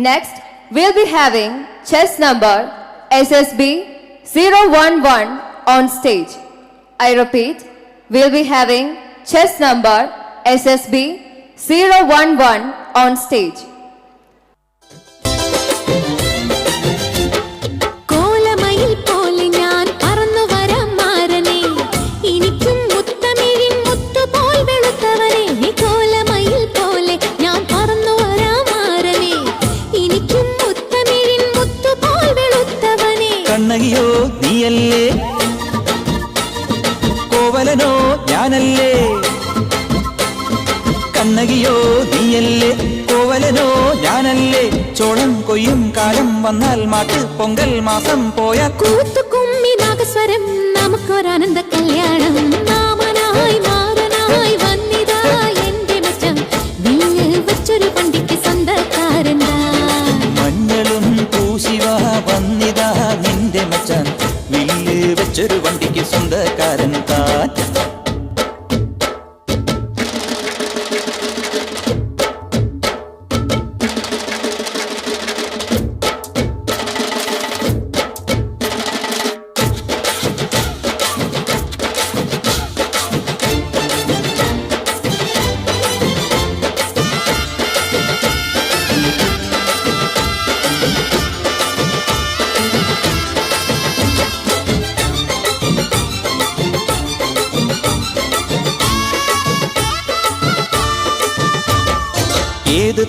Next, we'll be having chess number SSB 011 on stage. I repeat, we'll be having chess number SSB 011 on stage. കണ്ണകിയോ നീയല്ലേ, കോവലനോ ഞാനല്ലേ. കണ്ണകിയോ നീയല്ലേ, കോവലനോ ഞാനല്ലേ. ചോളം കൊയ്യും കാലം വന്നാൽ മാട്ട് പൊങ്കൽ മാസം പോയ കൂത്തുകുമ്മി നാഗസ്വരം നമുക്കൊരാനന്ദ കല്യാണം. മാമനായി മാറനായി വന്നിതാ എന്റെ മച്ചം, വില്ല് വെച്ചൊരു വണ്ടിക്ക് സ്വന്തക്കാരന്താ. മഞ്ഞളും പൂശിവ വന്നിതാ നിന്റെ മച്ചാൻ, വില്ല് വെച്ചൊരു വണ്ടിക്ക് സ്വന്തക്കാരൻ താൻ. ഏത്